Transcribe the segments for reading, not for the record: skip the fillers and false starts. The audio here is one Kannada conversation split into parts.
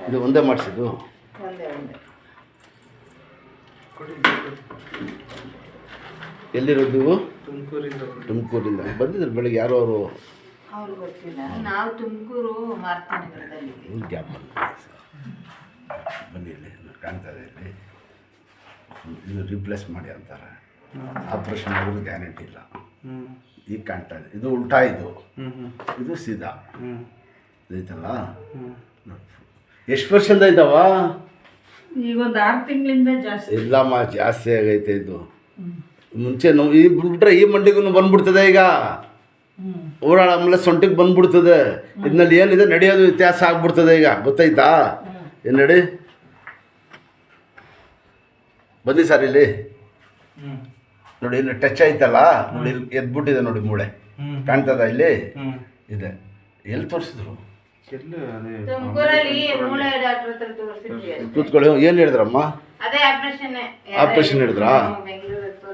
ಇದು ಒಂದೇ ಮಾಡಿಸಿದ್ದು. ಒಂದೇ ಎಲ್ಲಿರೋದು ನೀವು? ತುಮಕೂರಿಂದ ಬಂದಿದ್ರು ಬೆಳಿಗ್ಗೆ ಯಾರೋ ಅವರು. ಅವ್ರು ಗೊತ್ತಿಲ್ಲ. ನಾವು ತುಮಕೂರು ಮಾರ್ತಾಂಡದಲ್ಲಿ ಬನ್ನಿ ಇಲ್ಲಿ ಕಾಣ್ತದೆ ಇಲ್ಲಿ. ಇದು ರಿಪ್ಲೇಸ್ ಮಾಡಿ ಅಂತಾರೆ. ಆಪ್ರೇಷನ್ ಆಗೋದು ಗ್ಯಾರಂಟಿ ಇಲ್ಲ. ಈಗ ಕಾಣ್ತಾ ಇದೆ. ಇದು ಉಲ್ಟಾ, ಇದು ಸೀದಾ ಇದೈತಲ್ಲ. ಎಷ್ಟು ವರ್ಷದಿಂದ ಇದ್ದಾವ? ಈಗ ಒಂದು 6 ತಿಂಗಳಿಂದ ಜಾಸ್ತಿ. ಇಲ್ಲಮ್ಮ, ಜಾಸ್ತಿ ಆಗೈತೆ ಇದು. ಮುಂಚೆ ನಾವು ಈ ಬಿಟ್ರೆ ಈ ಮಂಡಿಗೂ ಬಂದ್ಬಿಡ್ತದೆ. ಈಗ ಓಡಾಡ ಆಮೇಲೆ ಸೊಂಟಿಗೆ ಬಂದ್ಬಿಡ್ತದೆ. ಇದನ್ನಲ್ಲಿ ಏನಿದೆ ನಡೆಯೋದು ವ್ಯತ್ಯಾಸ ಆಗ್ಬಿಡ್ತದೆ. ಈಗ ಗೊತ್ತಾಯ್ತಾ? ಏನು ನಡಿ ಬನ್ನಿ ಸರ್ ಇಲ್ಲಿ ನೋಡಿ. ಇನ್ನು ಟಚ್ ಆಯ್ತಲ್ಲ ನೋಡಿ, ಇಲ್ಲಿ ಎದ್ಬಿಟ್ಟಿದೆ ನೋಡಿ ಮೂಳೆ. ಕಾಣ್ತದ ಇಲ್ಲಿ? ಇದೆ. ಎಲ್ಲಿ ತೋರಿಸಿದ್ರು? ಕೂತ್ಕೊಳ್ಳಿ. ಏನು ಹೇಳಿದ್ರಮ್ಮ? ಆಪ್ರೇಷನ್ ಹೇಳಿದ್ರಾ?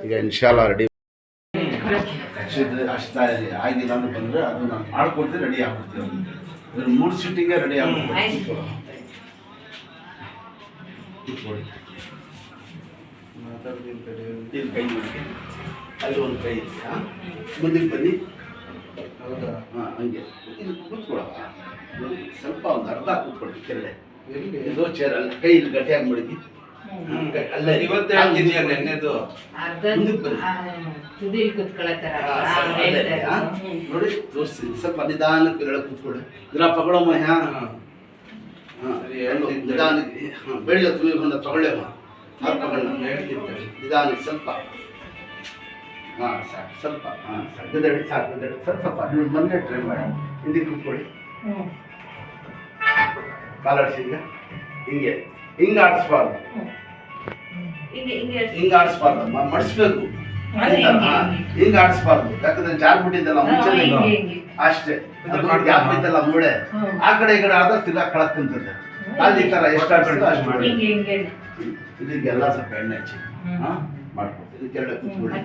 ಈಗ ಇನ್ಶಾಲ್ಲ ರೆಡಿ. ಅಷ್ಟು ಆಗಿಲ್ಲ ಅಂತ ಬಂದರೆ ಅದು ನಾನು ಮಾಡ್ಕೊಡ್ತೀನಿ, ರೆಡಿ ಆಗ್ಬಿಡ್ತೀವಿ. 3 ಸೀಟಿಗೆ ರೆಡಿ ಆಗ್ಬಿಡ್ತೀವಿ. ಕೂತ್ಕೊಳ್ಳಿ. ಇಲ್ಲಿ ಕೈ ಮಾಡಿ, ಅಲ್ಲಿ ಒಂದು ಕೈ ಇದೆಯಾ? ಮುಂದಕ್ಕೆ ಬನ್ನಿ. ಹೌದಾ? ಹಾಂ, ಹಂಗೆ ಇಲ್ಲಿ ಕೂತ್ಕೊಳ್ಳೋಣ. ಸ್ವಲ್ಪ ಒಂದು ಅರ್ಧ ಕೂತ್ಕೊಳ್ಳಿ ಕೆರಳೆ. ಇದು ಚೇರ್ ಅಲ್ಲಿ ಕೈ ಇಲ್ಲಿ ಗಟ್ಟಿಯಾಗಿ ಮಡಗಿ. ಅಲ್ಲ, ಇವತ್ತೇ ಆಗ್ತಿದೆಯಾ ನೆನ್ನೆದು? ನೋಡಿ ತೋರಿಸ್ತೀನಿ. ಸ್ವಲ್ಪ ನಿಧಾನಕ್ಕೆ ಕೆರಳೆ ಕೂತ್ಕೊಳ್ಳಿ. ಇದನ್ನ ಪಗಳಮ್ಮ. ಹಾಂ ನಿಧಾನಕ್ಕೆ. ಬೆಳಿಗ್ಗೆ ತುಳಿಗೊಂಡ ತಗೊಳ್ಳೇಮ್ಮ. ನಿಧಾನಕ್ಕೆ ಸ್ವಲ್ಪ. ಹಾಂ ಸಾಕು, ಸ್ವಲ್ಪ. ಹಾಂ ಸಾಕು, ಗದಡಿ ಸಾಕು, ಗದಡಿ ಸ್ವಲ್ಪ. ನೀವು ಮೊನ್ನೆ ಟ್ರೈ ಮಾಡಿ. ಹಿಂದಕ್ಕೆ ಕೂತ್ಕೊಳ್ಳಿ. ಕಾಲಾಡಿಸಿ. ಈಗ ಹಿಂಗೆ ಹಿಂಗೆ ಆಡಿಸ್ಬಾರ್ದು, ಹಿಂಗೆ ಆಡಿಸ್ಬಾರ್ದು, ಮಡಿಸ್ಬೇಕು. ಹಿಂಗೆ ಆಡಿಸ್ಬಾರ್ದು. ಯಾಕಂದ್ರೆ ಜಾರ್ಬಿಟ್ಟಿದ್ದಲ್ಲ ಮುಂಚೆ ಅಷ್ಟೇ. ಅದು ಗ್ಯಾಪ್ ಇತ್ತಲ್ಲ ಮೂಳೆ, ಆ ಕಡೆ ಈ ಕಡೆ ಆದ್ರೆ ತಿರ್ಗಾ ಕಳಕ್ಕಂತದೆ. ಅಲ್ಲಿ ಈ ಥರ ಎಷ್ಟು ಆಡ್ಸಿದ್ರೆ ಅಷ್ಟು ಮಾಡಿ. ಇದಕ್ಕೆಲ್ಲ ಸ್ವಲ್ಪ ಎಣ್ಣೆ ಹಚ್ಚಿ ಮಾಡ್ಕೊಡ್ತೀವಿ. ಇದಕ್ಕೆರಡೆ ಕೂತ್ಕೊಳ್ಳಿ.